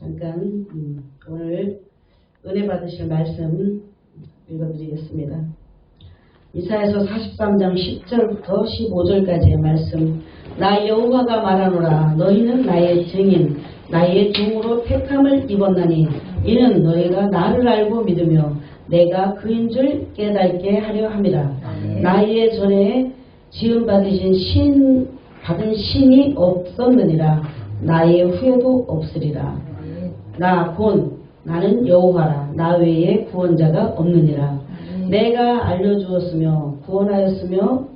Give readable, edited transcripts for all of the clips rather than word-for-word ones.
잠깐 오늘 은혜 받으실 말씀 읽어드리겠습니다. 이사야서 43장 10절부터 15절까지의 말씀. 나 여호와가 말하노라. 너희는 나의 증인 나의 종으로 택함을 입었나니 이는 너희가 나를 알고 믿으며 내가 그인 줄 깨닫게 하려 함이라. 나의 전에 지음 받은 신이 없었느니라. 나의 후에도 없으리라. 나는 여호와라. 나 외에 구원자가 없느니라. 내가 알려주었으며 구원하였으며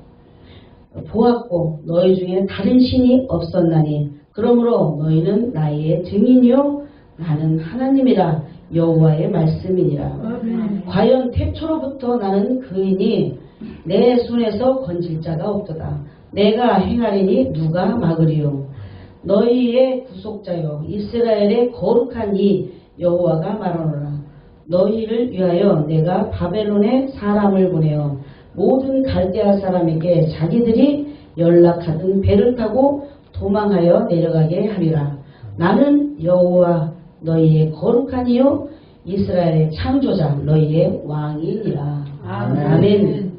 보았고 너희 중에 다른 신이 없었나니 그러므로 너희는 나의 증인이요 나는 하나님이라. 여호와의 말씀이니라. 과연 태초로부터 나는 그이니 내 손에서 건질 자가 없도다. 내가 행하리니 누가 막으리요. 너희의 구속자여 이스라엘의 거룩한 이 여호와가 말하노라. 너희를 위하여 내가 바벨론에 사람을 보내어 모든 갈대아 사람에게 자기들이 연락하던 배를 타고 도망하여 내려가게 하리라. 나는 여호와 너희의 거룩한 이요 이스라엘의 창조자 너희의 왕이니라. 아멘.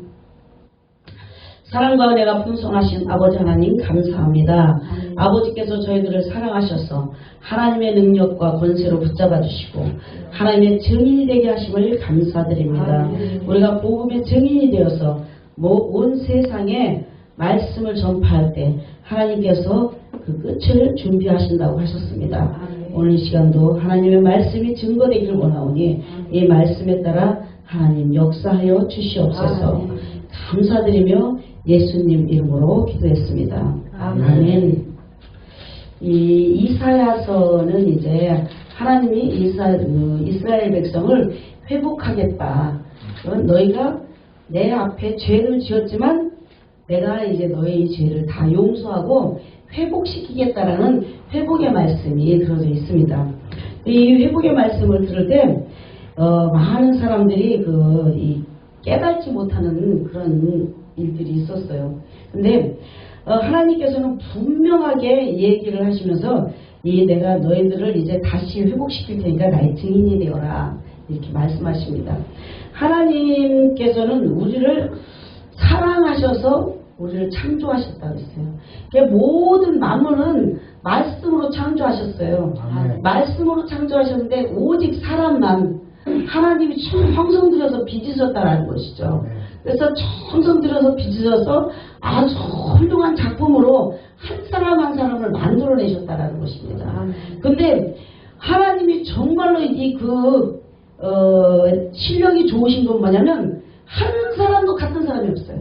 사랑과 은혜가 풍성하신 아버지 하나님 감사합니다. 아버지께서 저희들을 사랑하셔서 하나님의 능력과 권세로 붙잡아 주시고 하나님의 증인이 되게 하심을 감사드립니다. 우리가 복음의 증인이 되어서 온 세상에 말씀을 전파할 때 하나님께서 그 끝을 준비하신다고 하셨습니다. 오늘 이 시간도 하나님의 말씀이 증거되기를 원하오니 이 말씀에 따라 하나님 역사하여 주시옵소서. 감사드리며 예수님 이름으로 기도했습니다. 아멘. 이 이사야서는 이제 하나님이 이스라엘 백성을 회복하겠다. 너희가 내 앞에 죄를 지었지만 내가 이제 너희 죄를 다 용서하고 회복시키겠다라는 회복의 말씀이 들어져 있습니다. 이 회복의 말씀을 들을 때 많은 사람들이 깨닫지 못하는 그런 일들이 있었어요. 근데 하나님께서는 분명하게 얘기를 하시면서 내가 너희들을 이제 다시 회복시킬 테니까 나의 증인이 되어라 이렇게 말씀하십니다. 하나님께서는 우리를 사랑하셔서 우리를 창조하셨다고 했어요. 모든 만물은 말씀으로 창조하셨어요. 말씀으로 창조하셨는데 오직 사람만 하나님이 정성 들여서 빚으셨다는 것이죠. 그래서 정성 들여서 빚으셔서 아주 훌륭한 작품으로 한 사람 한 사람을 만들어내셨다는 것입니다. 근데 하나님이 정말로 실력이 좋으신 건 뭐냐면 한 사람도 같은 사람이 없어요.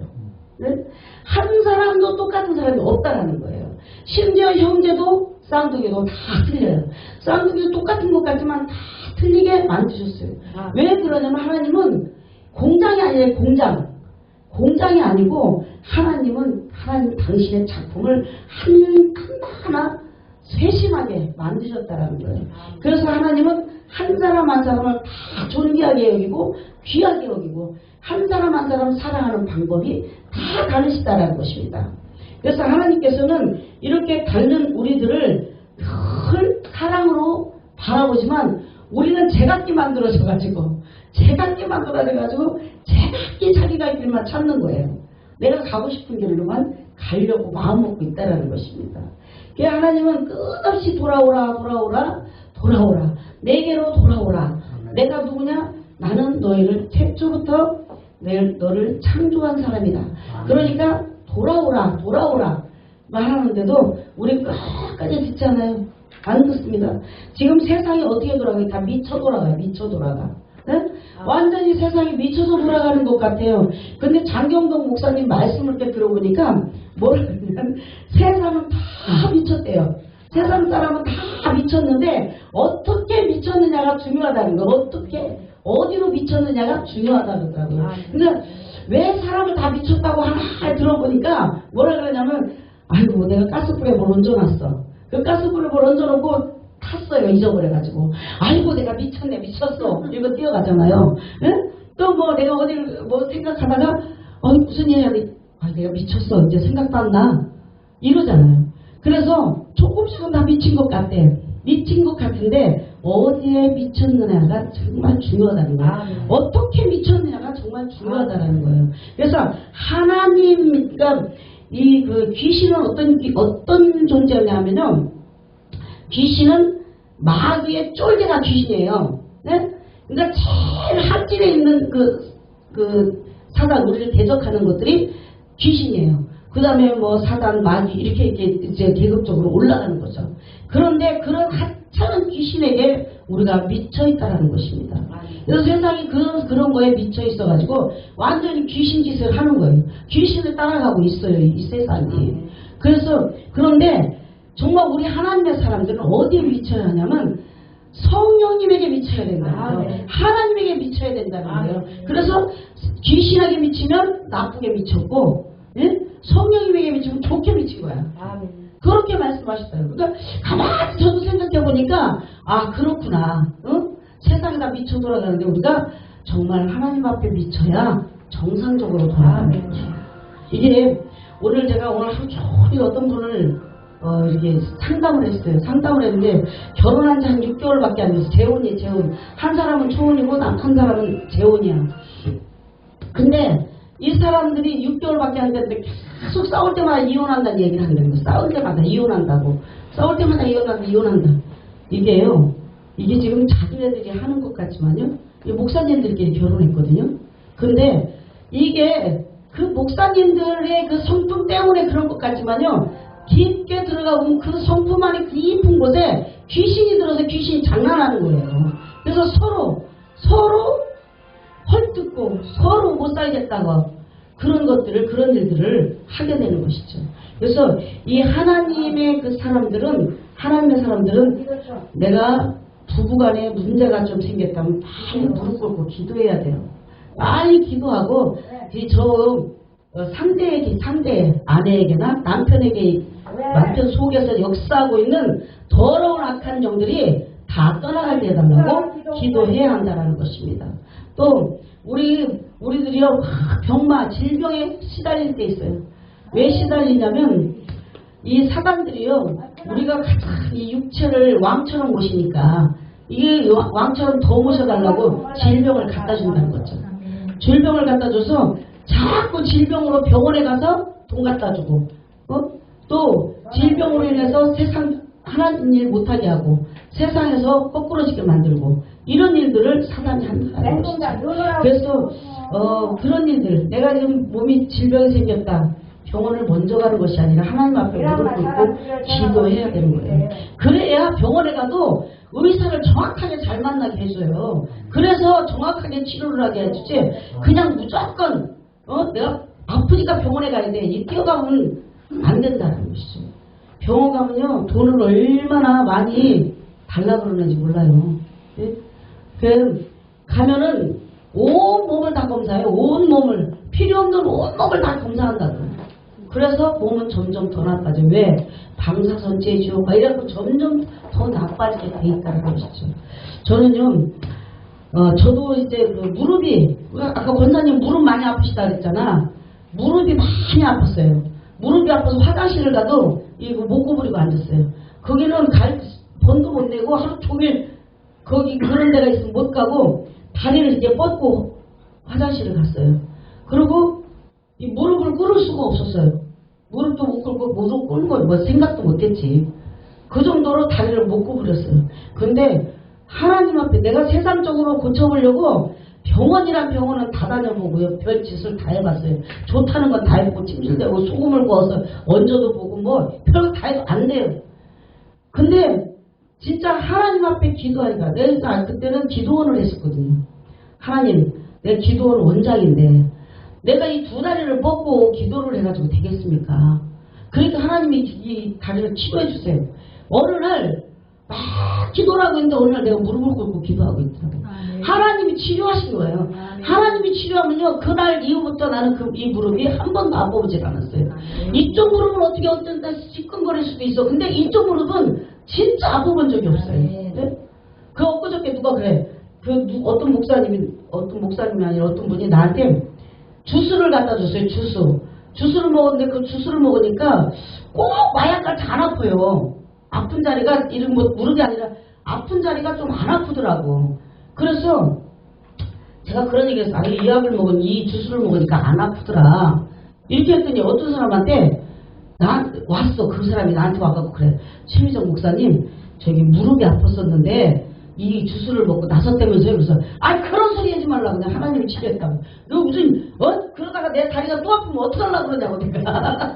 네? 한 사람도 똑같은 사람이 없다라는 거예요. 심지어 형제도 쌍둥이도 다 틀려요. 쌍둥이도 똑같은 것 같지만 다 틀리게 만드셨어요. 왜 그러냐면 하나님은 공장이 아니에요. 공장이 아니고 하나님 당신의 작품을 하나하나 세심하게 만드셨다라는 거예요. 그래서 하나님은 한 사람 한 사람을 다 존귀하게 여기고 귀하게 여기고 한 사람 한 사람을 사랑하는 방법이 다 다르시다라는 것입니다. 그래서 하나님께서는 이렇게 다른 우리들을 늘 사랑으로 바라보지만 우리는 제각기 만들어져가지고 제각기 자기 갈 길만 찾는 거예요. 내가 가고 싶은 길로만 가려고 마음먹고 있다라는 것입니다. 그래서 하나님은 끝없이 돌아오라 내게로 돌아오라. 내가 누구냐? 나는 너희를 태초부터 너를 창조한 사람이다. 그러니까 돌아오라 말하는데도 우리 끝까지 듣지 않아요. 안 듣습니다. 지금 세상이 어떻게 돌아가요? 다 미쳐 돌아가. 네? 완전히 세상이 미쳐서 돌아가는 것 같아요. 근데 장경동 목사님 말씀을 때 들어보니까 뭐라 그러냐면 세상은 다 미쳤대요. 세상 사람은 다 미쳤는데 어떻게 미쳤느냐가 중요하다는 거. 어디로 미쳤느냐가 중요하다고 그러더라고요. 그러니까 왜 사람을 다 미쳤다고 하나 들어보니까 뭐라 그러냐면 아이고 내가 가스불에 뭘 얹어놨어. 그 가스불에 뭘 얹어놓고 탔어요. 잊어버려가지고 아이고 내가 미쳤어 이거 뛰어가잖아요. 응? 또 뭐 내가 어딜 생각하다가 무슨 일 해야 돼. 내가 미쳤어 이제 생각도 안 나 이러잖아요. 그래서 조금씩은 다 미친 것 같대. 미친 것 같은데 어디에 미쳤느냐가 정말 중요하다는 거예요. 어떻게 미쳤느냐가 정말 중요하다는 거예요. 그래서 하나님, 그러니까 이 그 귀신은 어떤 존재냐면요. 귀신은 마귀의 쫄대가 귀신이에요. 네? 그러니까 제일 합질에 있는 그 사단, 우리를 대적하는 것들이 귀신이에요. 그 다음에 뭐 사단, 마귀 이렇게 이제 계급적으로 올라가는 거죠. 그런데 그런 하찮은 귀신에게 우리가 미쳐 있다라는 것입니다. 그래서 세상이 그런 거에 미쳐 있어가지고 완전히 귀신 짓을 하는 거예요. 귀신을 따라가고 있어요, 이 세상이. 그래서 그런데 정말 우리 하나님의 사람들은 어디에 미쳐야 하냐면 성령님에게 미쳐야 된다는 거예요. 하나님에게 미쳐야 된다는 거예요. 그래서 귀신에게 미치면 나쁘게 미쳤고, 예? 성령님에게 미치면 좋게 미친 거야. 그렇게 말씀하셨어요. 그러니까 가만히 저도 생각해 보니까 아 그렇구나. 세상에 다 미쳐 돌아가는데 우리가 정말 하나님 앞에 미쳐야 정상적으로 돌아가는 거죠. 이게 오늘 제가 오늘 하루 종일 어떤 분을 이렇게 상담을 했어요. 상담을 했는데 결혼한 지 한 6개월밖에 안 돼서 재혼이 재혼. 한 사람은 초혼이고 한 사람은 재혼이야. 근데 이 사람들이 6개월밖에 안 됐는데 계속 싸울 때마다 이혼한다는 얘기를 한다는 거예요. 싸울 때마다 이혼한다고. 싸울 때마다 이혼한다. 이게 지금 자기네들이 하는 것 같지만요. 목사님들끼리 결혼했거든요. 근데 이게 그 목사님들의 그 성품 때문에 그런 것 같지만요. 깊게 들어가 보면 그 성품 안에 깊은 곳에 귀신이 들어서 귀신이 장난하는 거예요. 그래서 서로 헐뜯고 서로 못 살겠다고 그런 일들을 하게 되는 것이죠. 그래서 이 하나님의 사람들은 내가 부부간에 문제가 좀 생겼다면 빨리 무릎 꿇고 기도해야 돼요. 빨리 기도하고 상대 아내에게나 남편 속에서 역사하고 있는 더러운 악한 영들이 다 떠나가게 해달라고 기도해야 한다는 것입니다. 또 우리들이요 질병에 시달릴 때 있어요. 왜 시달리냐면 이 사단들이요 우리가 가장 이 육체를 왕처럼 모시니까 이게 왕처럼 더 모셔달라고 질병을 갖다 준다는 거죠. 질병을 갖다 줘서 자꾸 질병으로 병원에 가서 돈 갖다 주고 또 질병으로 인해서 세상 하나님 일 못하게 하고 세상에서 거꾸러지게 만들고 이런 일들을 사단이 한다는 것이죠. 그래서 그런 일들 내가 지금 몸이 질병이 생겼다. 병원을 먼저 가는 것이 아니라 하나님 앞에 무릎 꿇고 기도해야 되는 거예요. 그래야 병원에 가도 의사를 정확하게 잘 만나게 해줘요. 그래서 정확하게 치료를 하게 해주지 그냥 무조건 내가 아프니까 병원에 가야 돼. 이 뛰어가면 안 된다는 것이죠. 병원 가면요 돈을 얼마나 많이 달라 그러는지 몰라요. 예? 가면은 온 몸을 다 검사해요. 온 몸을 필요 없는 온 몸을 다 검사한다고. 그래서 몸은 점점 더 나빠져. 왜? 방사선제 지호가 이래서 점점 더 나빠지게 돼 있다는 것이죠. 저는요, 저도 이제 무릎이, 아까 권사님 무릎 많이 아프시다 그랬잖아. 무릎이 많이 아팠어요. 무릎이 아파서 화장실을 가도 이거 못 구부리고 앉았어요. 거기는 갈 번도 못 내고 하루 종일 거기 그런 데가 있으면 못 가고 다리를 이제 뻗고 화장실을 갔어요. 그리고 이 무릎을 꿇을 수가 없었어요. 무릎도 못 꿇고 무릎 꿇는 거 뭐 생각도 못했지. 그 정도로 다리를 못 구부렸어요. 근데 하나님 앞에 내가 세상적으로 고쳐보려고 병원이란 병원은 다 다녀보고요. 별 짓을 다 해봤어요. 좋다는 건 다 해보고 찜질대고 소금을 구워서 얹어도 보고 뭐 별거 다 해도 안 돼요. 근데 진짜 하나님 앞에 기도하니까 내가 그때는 기도원을 했었거든요. 하나님 내 기도원 원장인데 내가 이 두 다리를 뻗고 기도를 해가지고 되겠습니까? 그러니까 하나님이 이 다리를 치료해 주세요. 어느 날 막 기도를 하고 있는데 어느 날 내가 무릎을 꿇고 기도하고 있더라고요. 하나님이 치료하신 거예요. 하나님이 치료하면요 그날 이후부터 나는 이 무릎이 한 번도 아파보질 않았어요. 이쪽 무릎은 어떤 날 시큰거릴 수도 있어. 근데 이쪽 무릎은 진짜 아파본 적이 없어요. 네? 그 엊그저께 누가 그래. 어떤 목사님이 아니라 어떤 분이 나한테 주스를 갖다 줬어요. 주스를 먹었는데 그 주스를 먹으니까 꼭 마약같이 안 아파요. 아픈 자리가 이런 뭐 무릎이 아니라 아픈 자리가 좀 안 아프더라고. 그래서 제가 그런 얘기했어요. 아니, 이 약을 먹은, 이 주스를 먹으니까 안 아프더라. 이렇게 했더니 어떤 사람한테 왔어. 그 사람이 나한테 와가지고 그래. 최미정 목사님, 저기 무릎이 아팠었는데 이 주스를 먹고 나섰다면서요. 그래서 그런 소리 하지 말라고. 그냥 하나님이 치료했다고. 너 무슨 그러다가 내 다리가 또 아프면 어떡하려고 그러냐고 내가.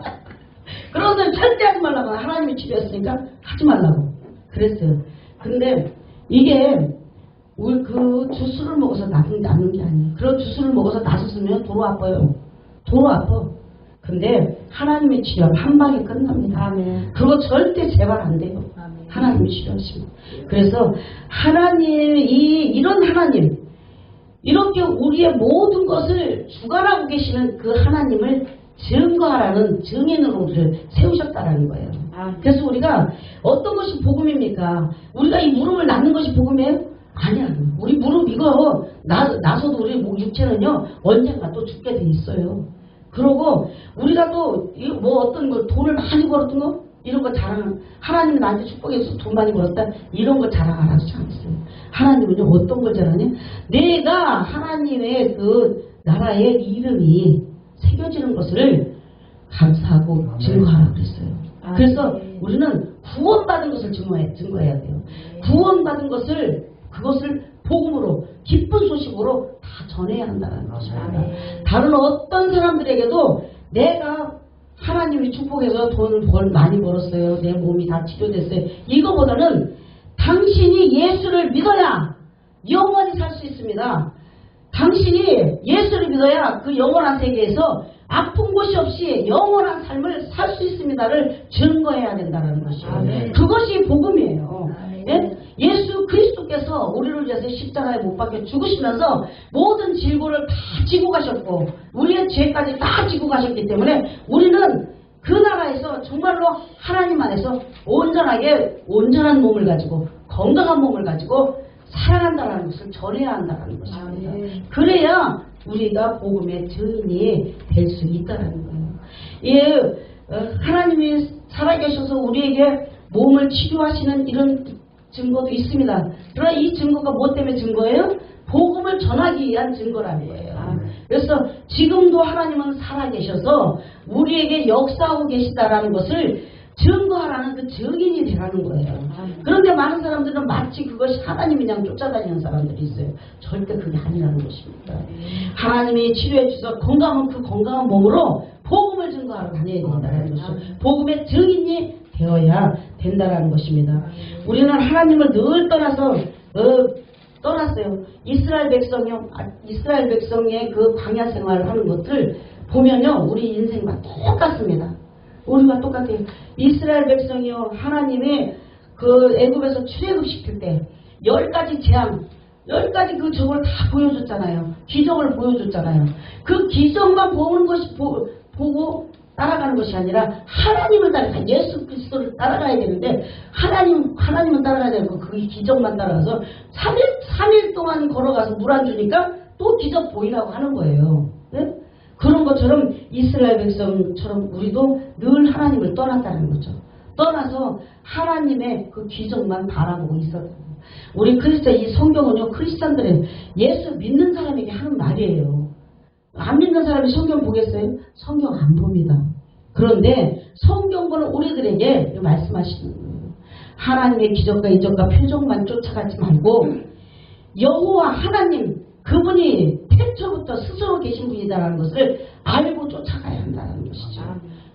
그런 소리 절대 하지 말라고. 하나님이 치료했으니까 하지 말라고 그랬어요. 근데 이게 우리 그 주스를 먹어서 낫는 게 아니에요. 그런 주스를 먹어서 나섰으면 도로 아파요. 도로 아파. 근데 하나님의 치료는 한 방에 끝납니다. 아멘. 그거 절대 재발 안 돼요. 아멘. 하나님이 치료하십니다. 그래서 하나님, 이런 하나님, 이렇게 우리의 모든 것을 주관하고 계시는 그 하나님을 증거하라는 증인으로 우리를 세우셨다라는 거예요. 그래서 우리가 어떤 것이 복음입니까? 우리가 이 무릎을 낫는 것이 복음이에요? 아니야. 우리 무릎 이거 나서도 우리 육체는요 언젠가 또 죽게 돼 있어요. 그러고 우리가 또 뭐 어떤 거 돈을 많이 벌었던 거 이런 거 자랑, 하나님이 나한테 축복해서 돈 많이 벌었다 이런 거 자랑 안 하지 않았어요. 하나님은요 어떤 걸 자랑해? 내가 하나님의 그 나라의 이름이 새겨지는 것을 감사하고 증거하라고 그랬어요. 그래서 우리는 구원받은 것을 증거해야 돼요. 구원받은 것을 그것을 복음으로 기쁜 소식으로 다 전해야 한다는 것입니다. 다른 어떤 사람들에게도 내가 하나님이 축복해서 돈을 많이 벌었어요. 내 몸이 다 치료됐어요. 이거보다는 당신이 예수를 믿어야 영원히 살 수 있습니다. 당신이 예수를 믿어야 그 영원한 세계에서 아픈 곳이 없이 영원한 삶을 살 수 있습니다를 증거해야 된다는 것이에요. 그것이 복음이에요. 예? 예수 그리스도께서 우리를 위해서 십자가에 못 박혀 죽으시면서 모든 질고를 다 지고 가셨고 우리의 죄까지 다 지고 가셨기 때문에 우리는 그 나라에서 정말로 하나님 안에서 온전한 몸을 가지고 건강한 몸을 가지고 살아간다는 것을 전해야 한다는 것입니다. 그래야 우리가 복음의 증인이 될 수 있다는 거예요. 예, 하나님이 살아계셔서 우리에게 몸을 치료하시는 이런 증거도 있습니다. 그러나 이 증거가 뭐 때문에 증거예요? 복음을 전하기 위한 증거라는 거예요. 그래서 지금도 하나님은 살아계셔서 우리에게 역사하고 계시다라는 것을 증거하라는 그 증인이 되라는 거예요. 그런데 많은 사람들은 마치 그것이 하나님이 그냥 쫓아다니는 사람들이 있어요. 절대 그게 아니라는 것입니다. 하나님이 치료해 주셔서 건강한 그 건강한 몸으로 복음을 증거하러 다녀야 된다는 것이죠. 복음의 증인이 되어야 된다는 것입니다. 우리는 하나님을 늘 떠났어요. 이스라엘 백성의 그 광야 생활을 하는 것을 보면요, 우리 인생과 똑같습니다. 우리가 똑같아요. 이스라엘 백성이요, 하나님이 그 애굽에서 출애굽 시킬 때 10가지 재앙, 10가지 그 저걸 다 보여줬잖아요. 기적을 보여줬잖아요. 그 기적만 보고 따라가는 것이 아니라 하나님을 따라가, 예수 그리스도를 따라가야 되는데 하나님은 따라가야 되고 그 기적만 따라가서 3일 동안 걸어가서 물 안 주니까 또 기적 보이라고 하는 거예요. 네? 그런 것처럼 이스라엘 백성처럼 우리도 늘 하나님을 떠났다는 거죠. 떠나서 하나님의 그 기적만 바라보고 있었다. 우리 이 성경은요, 크리스찬들의 예수 믿는 사람에게 하는 말이에요. 안 믿는 사람이 성경 보겠어요? 성경 안 봅니다. 그런데 성경은 우리들에게 말씀하시는 거예요. 하나님의 기적과 이적과 표적만 쫓아가지 말고 여호와 하나님 그분이 태초부터 스스로 계신 분이다라는 것을 알고 쫓아가야 한다는 것이죠.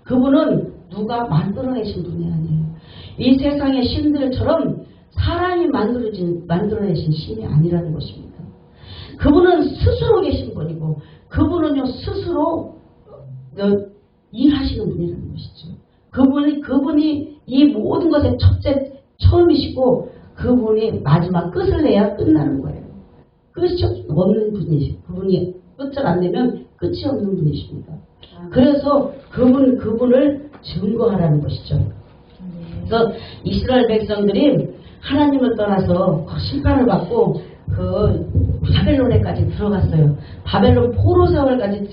그분은 누가 만들어내신 분이 아니에요. 이 세상의 신들처럼 사람이 만들어내신 신이 아니라는 것입니다. 그분은 스스로 계신 분이고 그분은요 스스로 일하시는 분이라는 것이죠. 그분이 이 모든 것의 처음이시고 그분이 마지막 끝을 내야 끝나는 거예요. 끝이 없는 분이시고 그분이 끝을 안 내면 끝이 없는 분이십니다. 그래서 그분을 증거하라는 것이죠. 그래서 이스라엘 백성들이 하나님을 떠나서 심판을 받고 그 바벨론에까지 들어갔어요. 바벨론 포로 세월까지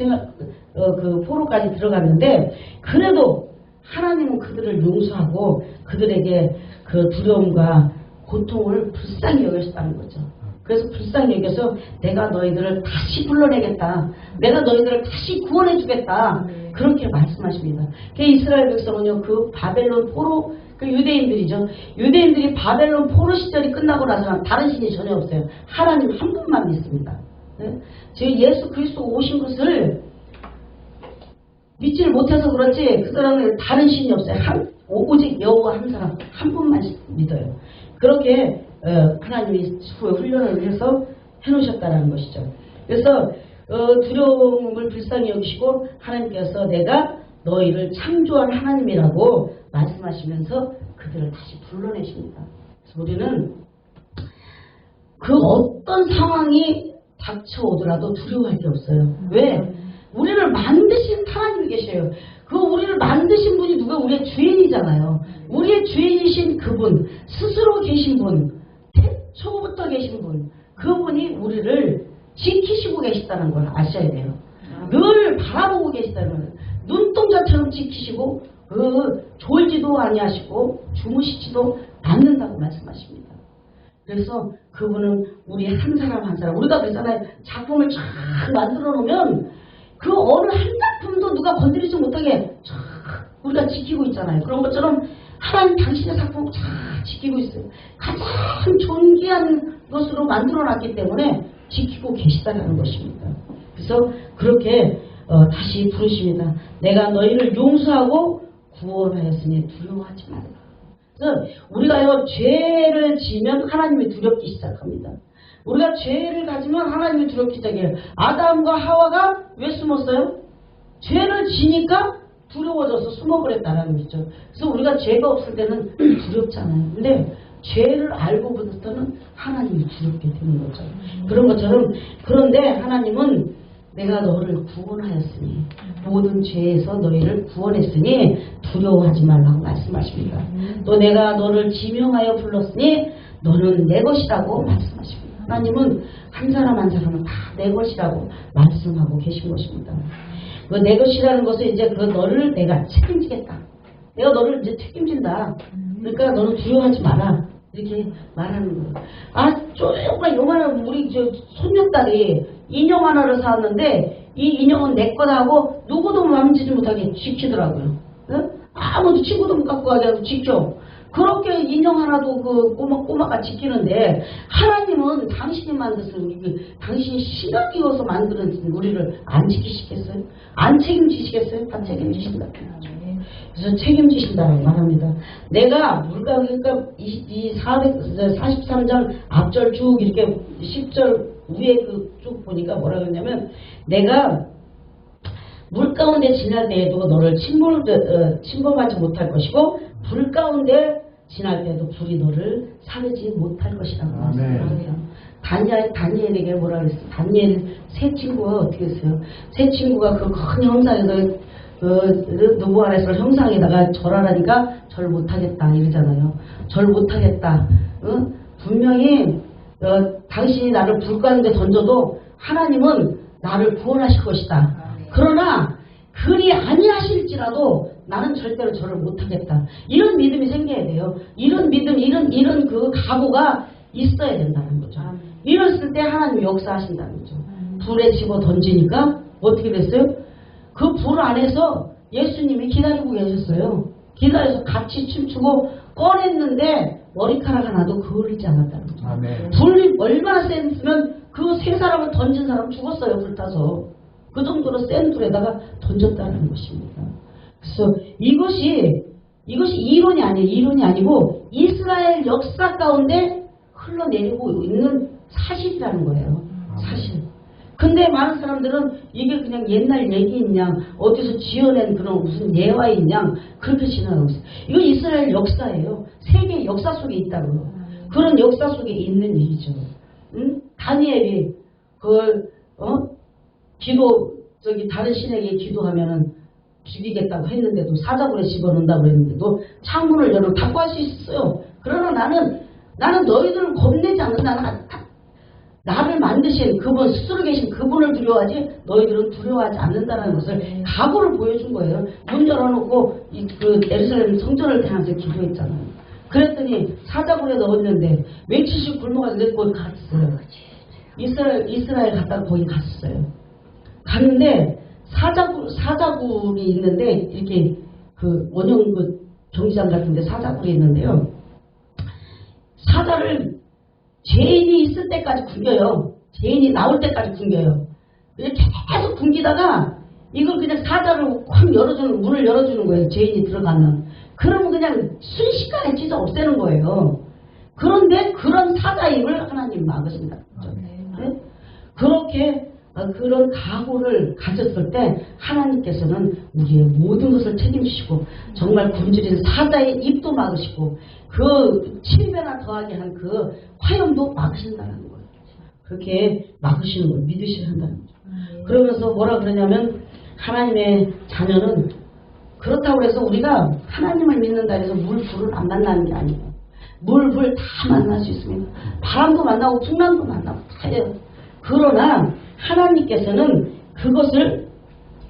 그 포로까지 들어갔는데 그래도 하나님은 그들을 용서하고 그들에게 그 두려움과 고통을 불쌍히 여겼다는 거죠. 그래서 불쌍히 여겨서 내가 너희들을 다시 불러내겠다. 내가 너희들을 다시 구원해 주겠다. 그렇게 말씀하십니다. 그 이스라엘 백성은요, 그 바벨론 포로, 그 유대인들이죠. 유대인들이 바벨론 포로 시절이 끝나고 나서는 다른 신이 전혀 없어요. 하나님 한 분만 믿습니다. 네? 지금 예수 그리스도 오신 것을 믿지를 못해서 그렇지 그 사람은 다른 신이 없어요. 오직 여호와 한 사람 한 분만 믿어요. 그렇게 하나님이 훈련을 해서 해놓으셨다는 것이죠. 그래서 두려움을 불쌍히 여기시고 하나님께서 내가 너희를 창조한 하나님이라고 말씀하시면서 그들을 다시 불러내십니다. 그래서 우리는 그 어떤 상황이 닥쳐오더라도 두려워할 게 없어요. 왜? 우리를 만드신 하나님이 계셔요. 그 우리를 만드신 분이 누가? 우리의 주인이잖아요. 우리의 주인이신 그분, 스스로 계신 분, 태초부터 계신 분, 그분이 우리를 지키시고 계시다는 걸 아셔야 돼요. 늘 바라보고 계시다는 거예요. 눈동자처럼 지키시고 졸지도 아니하시고 주무시지도 않는다고 말씀하십니다. 그래서 그분은 우리 한 사람 한 사람, 우리가 그러잖아요. 작품을 쫙 만들어 놓으면 그 어느 한 작품도 누가 건드리지 못하게 쫙 우리가 지키고 있잖아요. 그런 것처럼 하나님 당신의 작품을 쫙 지키고 있어요. 가장 존귀한 것으로 만들어 놨기 때문에 지키고 계시다는 것입니다. 그래서 그렇게 다시 부르십니다. 내가 너희를 용서하고 구원하였으니 두려워하지 말라. 그래서 우리가요, 죄를 지으면 하나님이 두렵기 시작합니다. 우리가 죄를 가지면 하나님이 두렵기 시작해요. 아담과 하와가 왜 숨었어요? 죄를 지니까 두려워져서 숨어버렸다는 거죠. 그래서 우리가 죄가 없을 때는 두렵잖아요. 근데 죄를 알고부터는 하나님이 두렵게 되는 거죠. 그런 것처럼, 그런데 하나님은 내가 너를 구원하였으니, 모든 죄에서 너희를 구원했으니 두려워하지 말라고 말씀하십니다. 또 내가 너를 지명하여 불렀으니 너는 내 것이라고 말씀하십니다. 하나님은 한 사람 한 사람은 다 내 것이라고 말씀하고 계신 것입니다. 그 내 것이라는 것은 이제 그 너를 내가 책임지겠다. 내가 너를 이제 책임진다. 그러니까 너는 두려워하지 마라. 이렇게 말하는 거예요. 조금만 요만한 우리 저 손녀딸이 인형 하나를 사왔는데 이 인형은 내 거다 하고 누구도 만지지 못하게 지키더라고요. 응? 아무도 친구도 못 갖고 가게 하고 지켜. 그렇게 인형 하나도 그 꼬마가 지키는데 하나님은 당신이 만드신 당신이 신학이어서 만드는 우리를 안 지키시겠어요? 안 책임지시겠어요? 다 책임지신다. 그래서 책임지신다고 말합니다. 내가 그러니까 이 43장 앞절 쭉 이렇게 10절 위에 그 쭉 보니까 뭐라 그러냐면 내가 물 가운데 지날 때에도 너를 침범하지 못할 것이고 불 가운데 지날 때도 불이 너를 사르지 못할 것이라고 말씀합니다. 다니엘에게 뭐라 그랬어요? 다니엘 세 친구가 어떻게 했어요? 세 친구가 그 큰 형상에서 누구 안에서 형상에다가 절하라니까 절 못하겠다 이러잖아요. 절 못하겠다. 분명히 당신이 나를 불 가운데 던져도 하나님은 나를 구원하실 것이다. 그러나 그리 아니하실지라도 나는 절대로 절을 못하겠다. 이런 믿음이 생겨야 돼요. 이런 믿음, 이런 그 각오가 있어야 된다는 거죠. 이랬을 때 하나님 역사하신다는 거죠. 불에 집어 던지니까 어떻게 됐어요? 그 불 안에서 예수님이 기다리고 계셨어요. 기다려서 같이 춤추고 꺼냈는데 머리카락 하나도 그을리지 않았다는 거죠. 불이 얼마나 센면 그 세 사람을 던진 사람 죽었어요. 불타서. 그 정도로 센 불에다가 던졌다는 것입니다. 그래서 이것이 이론이 아니에요. 이론이 아니고 이스라엘 역사 가운데 흘러내리고 있는 사실이라는 거예요. 사실. 근데 많은 사람들은 이게 그냥 옛날 얘기인 양 어디서 지어낸 그런 무슨 예화인 양 그렇게 지나가고 있어요. 이건 이스라엘 역사예요. 세계 역사 속에 있다고요. 그런 역사 속에 있는 일이죠. 다니엘이 다른 신에게 기도하면은 죽이겠다고 했는데도 사자굴에 집어넣는다고 했는데도 창문을 열어 닫고 할 수 있었어요. 그러나 나는 너희들을 겁내지 않는다. 나를 만드신 그분, 스스로 계신 그분을 두려워하지 너희들은 두려워하지 않는다는 것을 각오를 보여준 거예요. 문 열어놓고 그 예루살렘 성전을 향해서 기도했잖아요. 그랬더니 사자굴에 넣었는데 며칠씩 굶어가지고 내 거기 갔어요. 이스라엘 갔다가 거기 갔어요. 갔는데 사자굴이 있는데 이렇게 그 원형 그 정기장 같은데 사자굴이 있는데요. 사자를 죄인이 있을 때까지 굶겨요. 죄인이 나올 때까지 굶겨요. 이렇게 계속 굶기다가 이걸 그냥 사자를 확 열어주는, 문을 열어주는 거예요. 죄인이 들어가면. 그러면 그냥 순식간에 찢어 없애는 거예요. 그런데 그런 사자임을 하나님 막으신다. 네? 그렇게 그런 각오를 가졌을 때 하나님께서는 우리의 모든 것을 책임지시고 정말 굶주린 사자의 입도 막으시고 그 7배나 더하게 한 그 화염도 막으신다는 거예요. 그렇게 막으시는 걸 믿으셔야 한다는 거죠. 그러면서 뭐라 그러냐면 하나님의 자녀는 그렇다고 해서 우리가 하나님을 믿는다 해서 물, 불을 안 만나는 게 아니에요. 물, 불 다 만날 수 있습니다. 바람도 만나고 풍랑도 만나고 다 해요. 그러나 하나님께서는 그것을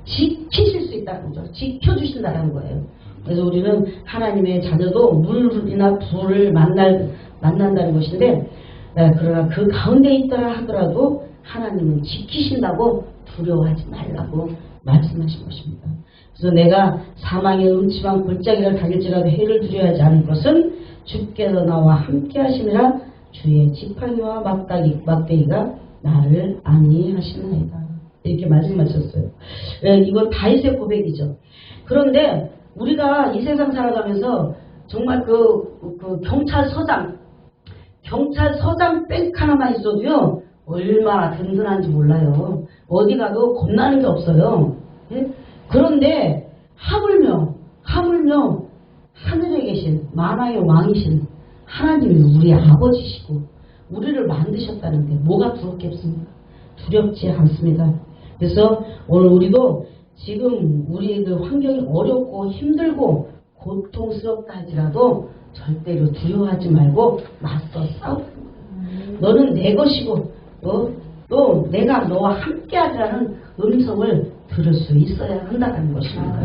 지키실 수 있다는 거죠. 지켜주신다는 거예요. 그래서 우리는 하나님의 자녀도 물이나 불을 만난다는 것인데 그러나 그 가운데 있더라 하더라도 하나님은 지키신다고 두려워하지 말라고 말씀하신 것입니다. 그래서 내가 사망의 음침한 골짜기를 다닐지라도 해를 두려워하지 않을 것은 주께서 나와 함께 하심이라 주의 지팡이와 막대기가 나를 안위하시나이다. 이렇게 말씀하셨어요. 이건 다윗의 고백이죠. 그런데 우리가 이 세상 살아가면서 정말 그 경찰서장 백 하나만 있어도요 얼마나 든든한지 몰라요. 어디 가도 겁나는 게 없어요. 예? 그런데 하물며 하늘에 계신 만화의 왕이신 하나님이 우리의 아버지시고 우리를 만드셨다는데 뭐가 두렵겠습니까? 두렵지 않습니다. 그래서 오늘 우리도 지금 우리의 그 환경이 어렵고 힘들고 고통스럽다 할지라도 절대로 두려워하지 말고 맞서 싸우는 거예요. 너는 내 것이고 또 내가 너와 함께하리라는 음성을 들을 수 있어야 한다는 것입니다.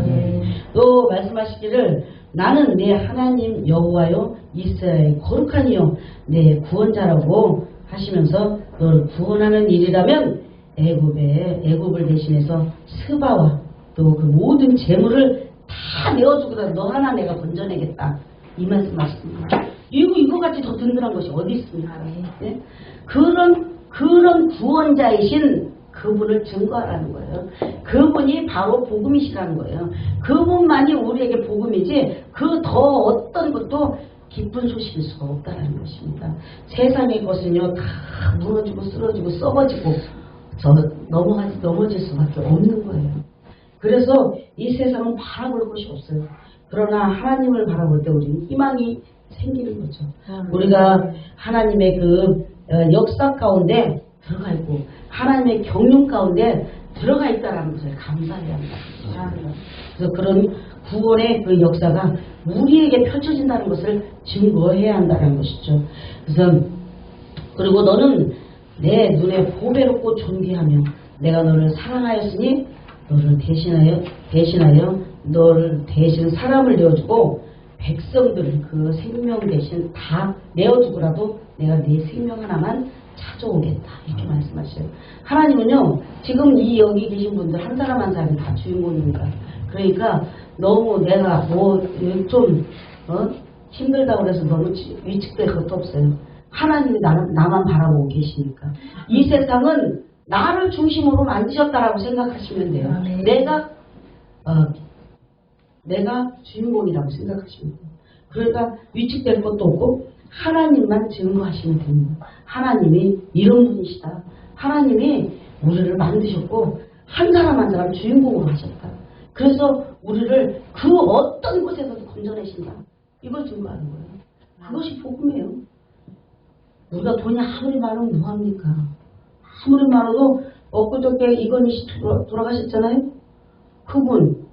또 말씀하시기를 나는 내 하나님 여호와요 이스라엘 거룩한 이요 내 구원자라고 하시면서 너를 구원하는 일이라면 애굽을 대신해서 스바와 또 그 모든 재물을 다 내어주거든 너 하나 내가 건져내겠다 이 말씀하십니다. 이거 같이 더 든든한 것이 어디 있습니까? 네? 그런 구원자이신 그분을 증거하라는 거예요. 그분이 바로 복음이시라는 거예요. 그분만이 우리에게 복음이지 그 더 어떤 것도 기쁜 소식일 수가 없다는 것입니다. 세상의 것은요 다 무너지고 쓰러지고 썩어지고 넘어질 수밖에 없는 거예요. 그래서 이 세상은 바라볼 것이 없어요. 그러나 하나님을 바라볼 때 우리는 희망이 생기는 거죠. 우리가 하나님의 그 역사 가운데 들어가 있고 하나님의 경륜 가운데 들어가 있다는 것을 감사해야 한다. 그래서 그런 구원의 그 역사가 우리에게 펼쳐진다는 것을 증거해야 한다는 것이죠. 그래서 그리고 너는 내 눈에 보배롭고 존귀하며 내가 너를 사랑하였으니 너를 대신하여 너를 대신 사람을 내어주고 백성들을 그 생명 대신 다 내어주고라도 내가 네 생명 하나만 찾아오겠다 이렇게 말씀하셔요. 하나님은요 지금 이 여기 계신 분들 한 사람 한 사람이 다 주인공입니다. 그러니까 너무 내가 좀 힘들다고 해서 너무 위축될 것도 없어요. 하나님이 나만 바라보고 계시니까 이 세상은 나를 중심으로 만드셨다라고 생각하시면 돼요. 내가 주인공이라고 생각하시면 돼요. 그러니까 위축될 것도 없고 하나님만 증거하시면 됩니다. 하나님이 이런 분이시다. 하나님이 우리를 만드셨고 한 사람 한 사람 주인공으로 하셨다. 그래서 우리를 그 어떤 곳에서도 건져내신다. 이걸 증거하는 거예요. 그것이 복음이에요. 우리가 돈이 아무리 많으면 뭐합니까? 아무리 많아도 엊그저께 이건희 씨 돌아가셨잖아요. 그분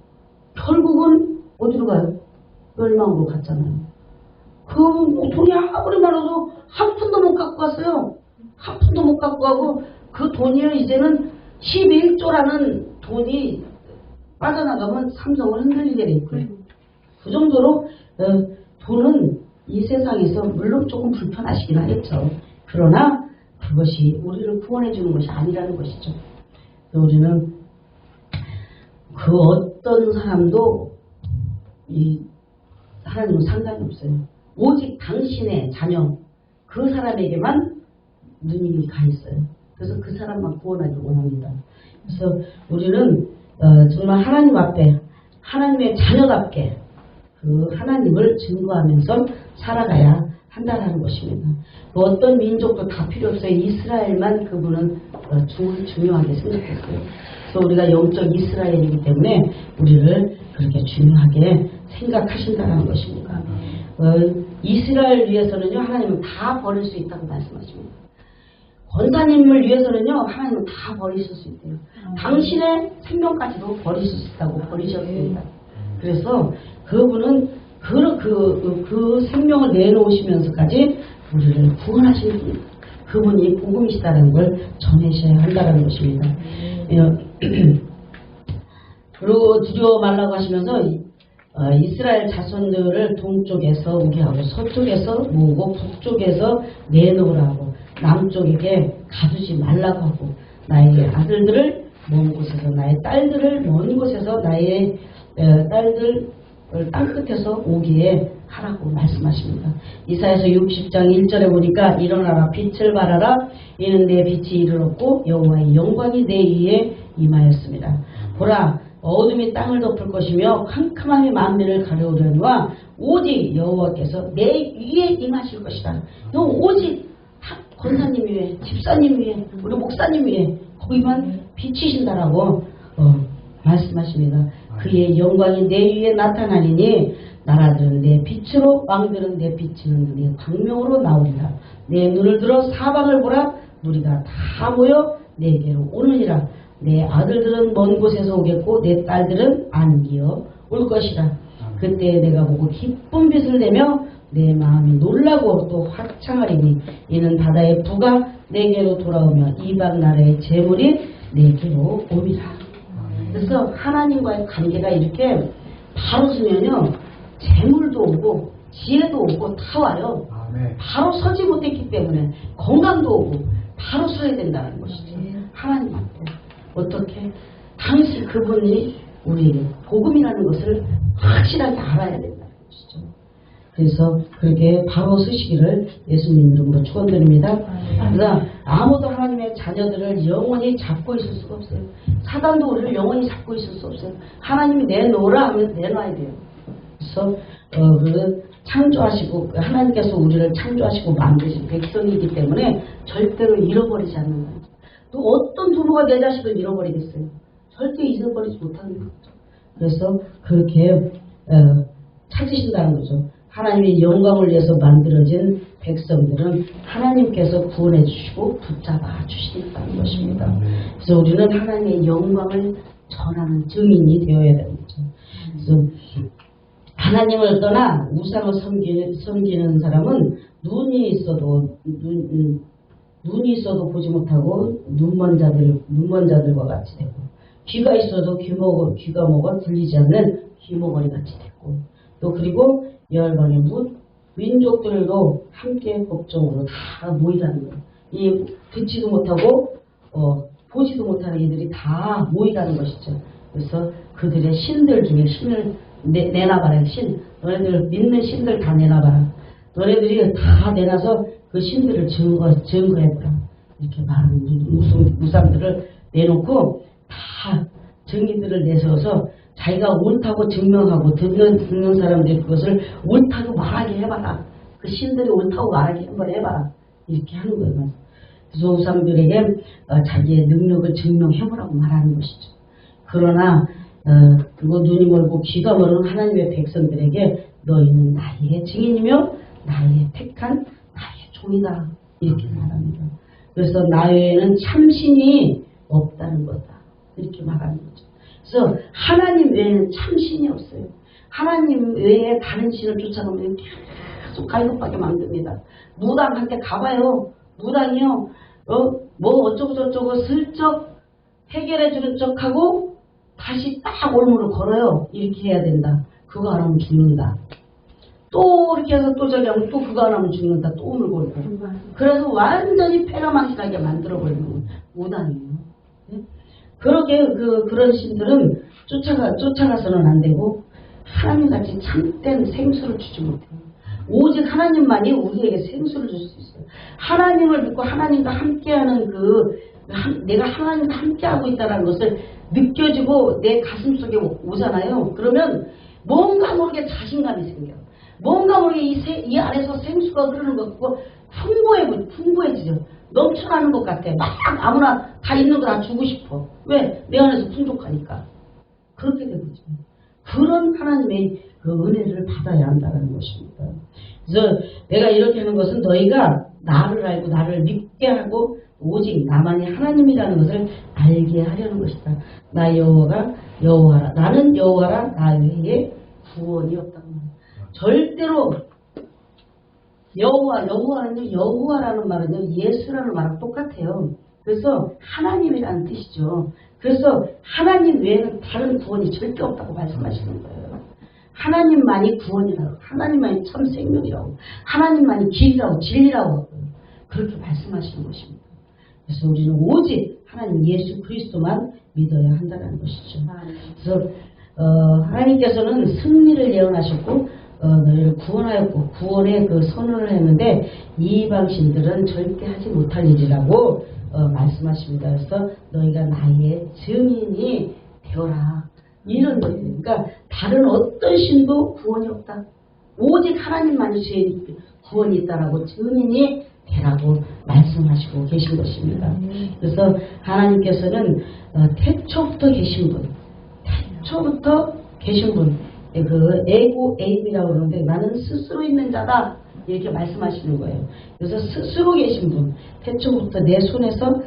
결국은 어디로 가요? 멸망으로 갔잖아요. 그 돈이 아무리 많아도 한 푼도 못 갖고 갔어요. 한 푼도 못 갖고 가고 그 돈이 이제는 11조라는 돈이 빠져나가면 삼성을 흔들리게 돼 있고요. 그 정도로 돈은 이 세상에서 물론 조금 불편하시긴 하겠죠. 그러나 그것이 우리를 구원해 주는 것이 아니라는 것이죠. 우리는 그 어떤 사람도 이 하나님은 상관이 없어요. 오직 당신의 자녀 그 사람에게만 눈이 가 있어요. 그래서 그 사람만 구원하기 원합니다. 그래서 우리는 정말 하나님 앞에 하나님의 자녀답게 그 하나님을 증거하면서 살아가야 한다는 것입니다. 어떤 민족도 다 필요 없어요. 이스라엘만 그분은 중요하게 생각했어요. 그래서 우리가 영적 이스라엘이기 때문에 우리를 그렇게 중요하게 생각하신다는 것입니다. 이스라엘 위해서는요 하나님은 다 버릴 수 있다고 말씀하십니다. 권사님을 위해서는요 하나님은 다 버리실 수 있대요. 당신의 생명까지도 버리실 수 있다고 버리셨습니다. 그래서 그분은 그 생명을 내놓으시면서까지 우리를 구원하시는 분, 그분이 복음이시다는 걸 전해셔야 한다는 것입니다. 그리고 두려워 말라고 하시면서 이스라엘 자손들을 동쪽에서 오게 하고 서쪽에서 모으고 북쪽에서 내놓으라고 남쪽에게 가두지 말라고 하고 나의 아들들을 먼 곳에서 나의 딸들을 먼 곳에서 나의 딸들 땅끝에서 오기에 하라고 말씀하십니다. 이사야서 60장 1절에 보니까 일어나라 빛을 발하라 이는 내 빛이 이르렀고 여호와의 영광이 내 위에 임하였습니다. 보라 어둠이 땅을 덮을 것이며 캄캄함이 만민을 가려우려니와 오직 여호와께서 내 위에 임하실 것이다. 오직 권사님 위에 집사님 위에 우리 목사님 위에 거기만 비치신다라고 말씀하십니다. 그의 영광이 내 위에 나타나리니 나라들은 내 빛으로 왕들은 내 빛이는 내 광명으로 나오리라. 내 눈을 들어 사방을 보라. 무리가 다 모여 내게로 오느니라. 내 아들들은 먼 곳에서 오겠고 내 딸들은 안기어 올 것이라. 그때 내가 보고 기쁜 빛을 내며 내 마음이 놀라고 또 화창하리니 이는 바다의 부가 내게로 돌아오며 이방 나라의 재물이 내게로 오리라. 그래서 하나님과의 관계가 이렇게 바로 서면요 재물도 오고 지혜도 오고 다 와요. 바로 서지 못했기 때문에 건강도 오고 바로 서야 된다는 것이죠. 하나님 앞에 어떻게 당시 그분이 우리 복음이라는 것을 확실하게 알아야 된다는 것이죠. 그래서 그렇게 바로 서시기를 예수님 이름으로 축원드립니다. 그러나 아무도 하나님의 자녀들을 영원히 잡고 있을 수가 없어요. 사단도 우리를 영원히 잡고 있을 수 없어요. 하나님이 내놓으라 하면 내놔야 돼요. 그래서 창조하시고 하나님께서 우리를 창조하시고 만드신 백성이기 때문에 절대로 잃어버리지 않는다. 또 어떤 부모가 내 자식을 잃어버리겠어요. 절대 잃어버리지 못하는 거죠. 그래서 그렇게 찾으신다는 거죠. 하나님의 영광을 위해서 만들어진 백성들은 하나님께서 구원해 주시고 붙잡아 주시겠다는 것입니다. 그래서 우리는 하나님의 영광을 전하는 증인이 되어야 되는 거죠. 그래서 하나님을 떠나 우상을 섬기는 사람은 눈이 있어도 보지 못하고 눈먼 자들과 같이 되고 귀가 있어도 귀가 먹어 들리지 않는 귀머거리 같이 됐고 또 그리고 열방의 민족들도 함께 법정으로 다 모이라는 거예요. 이 듣지도 못하고 보지도 못하는 이들이 다 모이라는 것이죠. 그래서 그들의 신들 중에 신을 내놔봐라. 너네들 믿는 신들 다 내놔봐라. 너네들이 다 내놔서 그 신들을 증거해보라. 이렇게 말하는 우상들을 내놓고 다 증인들을 내세워서 자기가 옳다고 증명하고 듣는 사람들이 그것을 옳다고 말하게 해봐라. 그 신들이 옳다고 말하게 한번 해봐라. 이렇게 하는 거예요. 그래서 우상들에게 자기의 능력을 증명해보라고 말하는 것이죠. 그러나 그거 눈이 멀고 귀가 멀은 하나님의 백성들에게 너희는 나의 증인이며 나의 택한 나의 종이다. 이렇게 말합니다. 그래서 나 외에는 참신이 없다는 거다. 이렇게 말하는 거죠. 그래서 하나님 외에는 참신이 없어요. 하나님 외에 다른 신을 쫓아가면 계속 갈급하게 만듭니다. 무당한테 가봐요. 무당이요. 뭐 어쩌고 저쩌고 슬쩍 해결해주는 척하고 다시 딱 올무를 걸어요. 이렇게 해야 된다. 그거 안 하면 죽는다. 또 이렇게 해서 또 저기 하면 또 그거 안 하면 죽는다. 또 물고 오고. 그래서 완전히 패가망신하게 만들어버리는 무당이에요. 네? 그렇게 그런 신들은 쫓아가서는 안 되고 하나님같이 참된 생수를 주지 못해요. 오직 하나님만이 우리에게 생수를 줄 수 있어요. 하나님을 믿고 하나님과 함께하는 내가 하나님과 함께하고 있다는 것을 느껴지고 내 가슴 속에 오잖아요. 그러면 뭔가 모르게 자신감이 생겨요. 뭔가 모르게 이 안에서 생수가 흐르는 것 같고 풍부해지죠. 넘쳐나는 것 같아. 막 아무나 다 있는 거 다 주고 싶어. 왜? 내 안에서 풍족하니까. 그렇게 되거든요. 그런 하나님의 그 은혜를 받아야 한다는 것입니다. 그래서 내가 이렇게 하는 것은 너희가 나를 알고 나를 믿게 하고 오직 나만이 하나님이라는 것을 알게 하려는 것이다. 나 여호와라. 나는 여호와라. 나 외에 구원이 없다는 말이야. 절대로 여호와라는 말은요 예수라는 말랑 똑같아요. 그래서 하나님이라는 뜻이죠. 그래서 하나님 외에는 다른 구원이 절대 없다고 말씀하시는 거예요. 하나님만이 구원이라고, 하나님만이 참 생명이라고, 하나님만이 길이라고 진리라고 그렇게 말씀하시는 것입니다. 그래서 우리는 오직 하나님 예수 그리스도만 믿어야 한다는 것이죠. 그래서 하나님께서는 승리를 예언하셨고 너희를 구원하였고 구원의 그 선언을 했는데 이방신들은 절대 하지 못할 일이라고 말씀하십니다. 그래서 너희가 나의 증인이 되어라. 이런 거예요. 그러니까 다른 어떤 신도 구원이 없다. 오직 하나님만이 구원이 있다라고 증인이 되라고 말씀하시고 계신 것입니다. 그래서 하나님께서는 태초부터 계신 분, 그 에고 에임이라고 그러는데 나는 스스로 있는 자다 이렇게 말씀하시는 거예요. 그래서 스스로 계신 분, 태초부터 내 손에서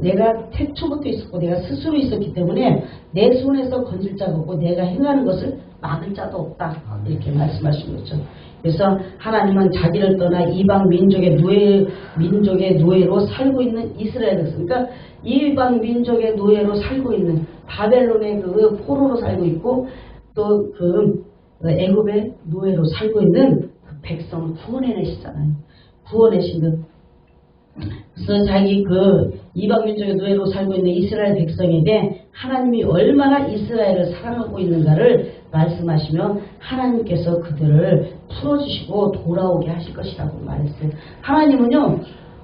내가 태초부터 있었고 내가 스스로 있었기 때문에 내 손에서 건질 자가 없고 내가 행하는 것을 막을 자도 없다 이렇게 말씀하신 거죠. 그래서 하나님은 자기를 떠나 이방 민족의 노예로 살고 있는 이스라엘 백성, 그러니까 이방 민족의 노예로 살고 있는 바벨론의 그 포로로 살고 있고 또 애굽의 노예로 살고 있는 그 백성을 구원해내시잖아요. 구원해시는 그래서 자기 이방 민족의 노예로 살고 있는 이스라엘 백성에게 하나님이 얼마나 이스라엘을 사랑하고 있는가를 말씀하시며 하나님께서 그들을 풀어주시고 돌아오게 하실 것이라고 말했어요. 하나님은요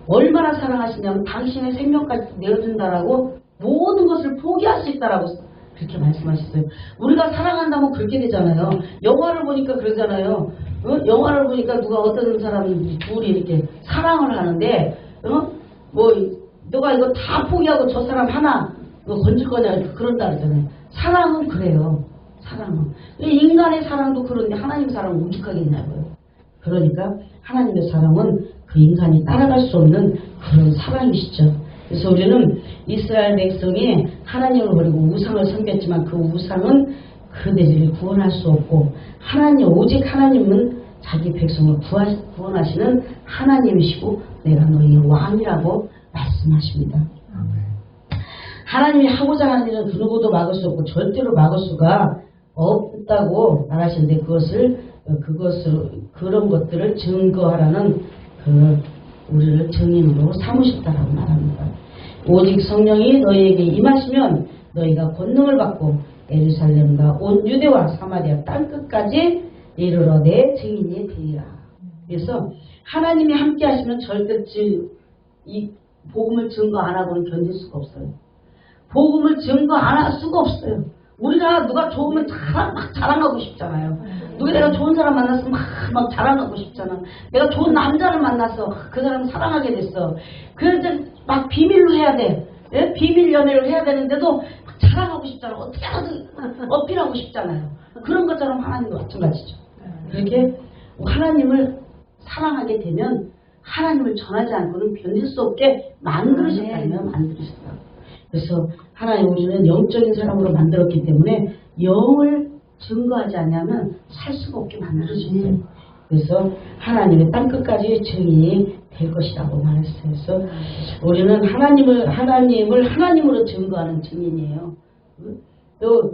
얼마나 사랑하시냐면 당신의 생명까지 내어준다라고 모든 것을 포기할 수 있다라고 그렇게 말씀하셨어요. 우리가 사랑한다면 그렇게 되잖아요. 영화를 보니까 그러잖아요. 영화를 보니까 어떤 사람이 둘이 이렇게 사랑을 하는데 너가 이거 다 포기하고 저 사람 하나 건질 거냐 그런다 그러잖아요. 사랑은 그래요. 사랑은. 인간의 사랑도 그런데 하나님 사랑은 오죽하겠냐고요. 그러니까 하나님의 사랑은 그 인간이 따라갈 수 없는 그런 사랑이시죠. 그래서 우리는 이스라엘 백성이 하나님을 버리고 우상을 섬겼지만 그 우상은 그들을 구원할 수 없고 오직 하나님은 자기 백성을 구원하시는 하나님이시고 내가 너희의 왕이라고 말씀하십니다. 하나님이 하고자 하는 일은 그 누구도 막을 수 없고 절대로 막을 수가 없다고 말하시는데 그런 것들을 증거하라는 우리를 증인으로 삼으셨다라고 말합니다. 오직 성령이 너희에게 임하시면 너희가 권능을 받고 예루살렘과 온 유대와 사마리아 땅끝까지 이르러 내 증인이 되리라. 그래서 하나님이 함께 하시면 절대 이 복음을 증거 안 하고는 견딜 수가 없어요. 복음을 증거 안 할 수가 없어요. 우리가 누가 좋으면 막 자랑하고 싶잖아요. 내가 좋은 사람 만나서 막 자랑하고 싶잖아. 내가 좋은 남자를 만나서 그 사람 사랑하게 됐어. 그래서 막 비밀로 해야 돼. 예? 비밀 연애를 해야 되는데도 막 자랑하고 싶잖아. 어떻게든 어필하고 싶잖아요. 그런 것처럼 하나님도 마찬가지죠. 그렇게 하나님을 사랑하게 되면 하나님을 전하지 않고는 견딜 수 없게 만들으셨다면 만들으셨다. 그래서 하나님 우리는 영적인 사람으로 만들었기 때문에 영을 증거하지 않으면 살 수가 없게 만들어주세요. 그래서 하나님의 땅끝까지 증인이 될 것이라고 말했어요. 그래서 우리는 하나님을 하나님으로 증거하는 증인이에요. 또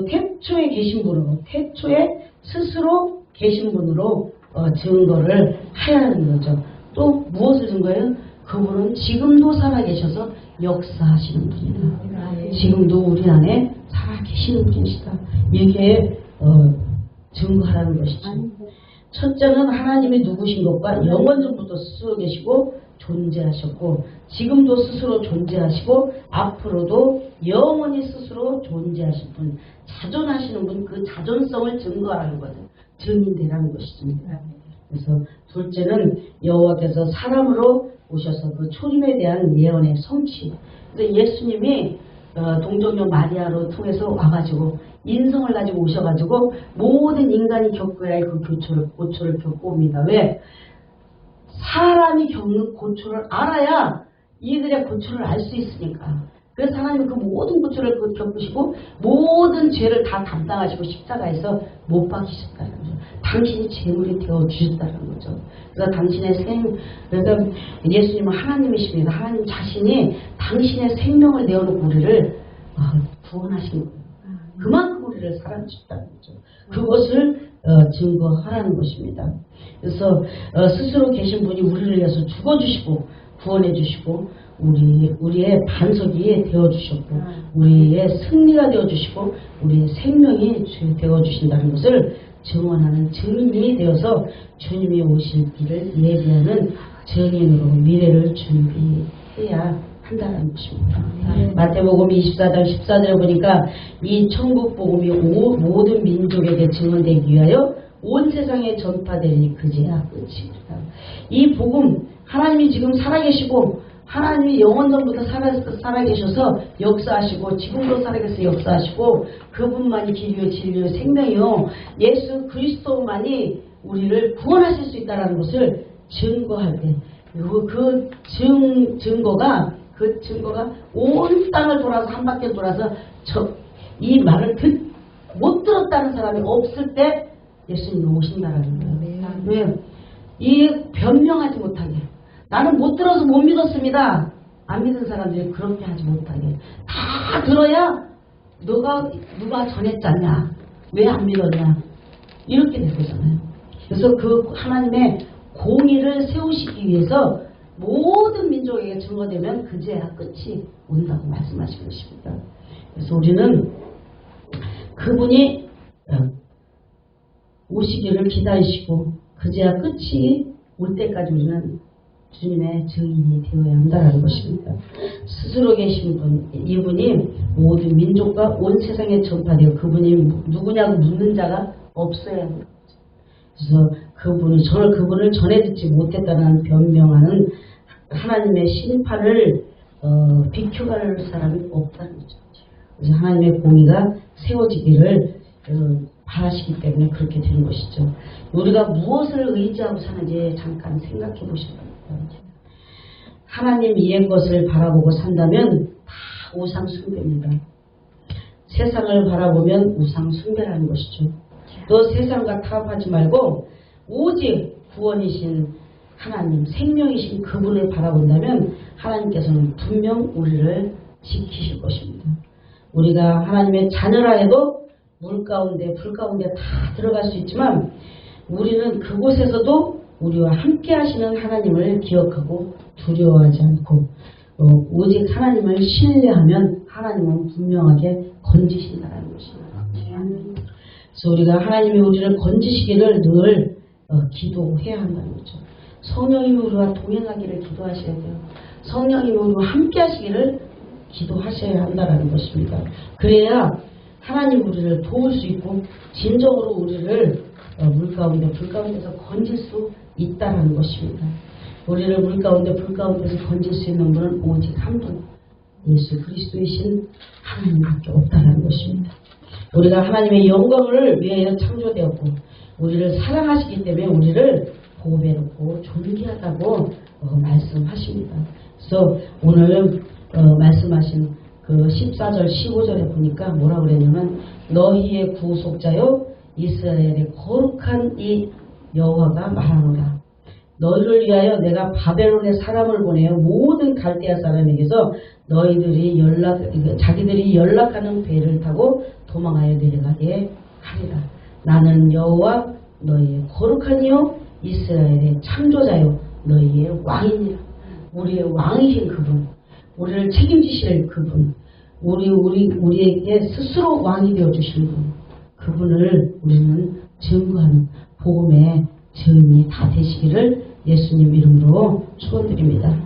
태초에 계신 분으로 태초에 스스로 계신 분으로 증거를 하라는 거죠. 또 무엇을 증거해요? 그분은 지금도 살아계셔서 역사하시는 분이다. 지금도 우리 안에 살아계시는 분이시다. 이렇게 증거하라는 것이죠. 첫째는 하나님이 누구신 것과 영원전부터 스스로 계시고 존재하셨고 지금도 스스로 존재하시고 앞으로도 영원히 스스로 존재하실 분, 자존하시는 분, 그 자존성을 증거하라는 거죠. 증인되라는 것이습니다. 그래서 둘째는 여호와께서 사람으로 오셔서 그 초림에 대한 예언의 성취. 그래서 예수님이 동정녀 마리아로 통해서 와가지고 인성을 가지고 오셔가지고 모든 인간이 겪어야 할 그 고초를 겪고 옵니다. 왜? 사람이 겪는 고초를 알아야 이들의 고초를 알 수 있으니까. 그래서 하나님은 그 모든 고초를 겪으시고 모든 죄를 다 담당하시고 십자가에서 못 박히셨다는 거죠. 당신이 제물이 되어 주셨다는 거죠. 그래서 당신의 그래서 예수님은 하나님이십니다. 하나님 자신이 당신의 생명을 내어놓고 우리를 구원하신 거예요. 그만큼 우리를 사랑하셨다는 거죠. 그것을 증거하라는 것입니다. 그래서 스스로 계신 분이 우리를 위해서 죽어주시고 구원해주시고 우리의 반석이 되어주셨고 우리의 승리가 되어주시고 우리의 생명이 되어주신다는 것을 증언하는 증인이 되어서 주님이 오실 길을 예비하는 증인으로 미래를 준비해야 한다는 것입니다. 마태복음 24장 14절에 보니까 이 천국 복음이 모든 민족에게 증언되기 위하여 온 세상에 전파되니 그제야 끝입니다. 이 복음 하나님이 지금 살아계시고 하나님이 영원전부터 살아계셔서 역사하시고 지금도 살아계셔서 역사하시고 그분만이 길이요 진리요 생명이요 예수 그리스도만이 우리를 구원하실 수 있다는 것을 증거할 때 그 증거가 온 땅을 돌아서 한 바퀴 돌아서 이 말을 못 들었다는 사람이 없을 때 예수님이 오신다는 거예요. 왜? 이 변명하지 못하게 나는 못 들어서 못 믿었습니다. 안 믿은 사람들이 그렇게 하지 못하게 다 들어야 누가 전했잖냐 왜 안 믿었냐 이렇게 될 거잖아요. 그래서 그 하나님의 공의를 세우시기 위해서 모든 민족에게 증거되면 그제야 끝이 온다고 말씀하신 것입니다. 그래서 우리는 그분이 오시기를 기다리시고 그제야 끝이 올 때까지 우리는 주님의 증인이 되어야 한다는 것입니다. 스스로 계신 분, 이분이 모든 민족과 온 세상에 전파되어 그분이 누구냐고 묻는 자가 없어야 합니다. 그래서 저는 그분을 전해 듣지 못했다는 변명하는 하나님의 심판을 비켜갈 사람이 없다는 거죠. 그래서 하나님의 공의가 세워지기를 바라시기 때문에 그렇게 되는 것이죠. 우리가 무엇을 의지하고 사는지 잠깐 생각해 보시기 바랍니다. 하나님 이의 것을 바라보고 산다면 다 우상 숭배입니다. 세상을 바라보면 우상 숭배라는 것이죠. 또 세상과 타협하지 말고 오직 구원이신 하나님, 생명이신 그분을 바라본다면 하나님께서는 분명 우리를 지키실 것입니다. 우리가 하나님의 자녀라 해도 물 가운데, 불 가운데 다 들어갈 수 있지만 우리는 그곳에서도 우리와 함께 하시는 하나님을 기억하고 두려워하지 않고 오직 하나님을 신뢰하면 하나님은 분명하게 건지신다는 것입니다. 그래서 우리가 하나님이 우리를 건지시기를 늘 기도해야 한다는 거죠. 성령님이 우리와 동행하기를 기도하셔야 돼요. 성령님이 우리와 함께 하시기를 기도하셔야 한다는 것입니다. 그래야 하나님 우리를 도울 수 있고 진정으로 우리를 물 가운데 불 가운데서 건질 수 있다는 것입니다. 우리를 물 가운데 불 가운데서 건질 수 있는 분은 오직 한 분, 예수 그리스도이신 하나님밖에 없다는 것입니다. 우리가 하나님의 영광을 위하여 창조되었고 우리를 사랑하시기 때문에 우리를 보배롭고 존귀하다고 말씀하십니다. 그래서 오늘 말씀하신 그 14절 15절에 보니까 뭐라 그랬냐면 너희의 구속자요 이스라엘의 거룩한 이 여호와가 말하노라. 너희를 위하여 내가 바벨론에 사람을 보내어 모든 갈대아 사람에게서 자기들이 연락하는 배를 타고 도망하여 내려가게 하리라. 나는 여호와 너희의 거룩한 이요 이스라엘의 창조자요 너희의 왕이니라. 우리의 왕이신 그분, 우리를 책임지실 그분, 우리에게 스스로 왕이 되어주신 분, 그분을 우리는 증거하는 복음의 증인이 다 되시기를 예수님 이름으로 축원드립니다.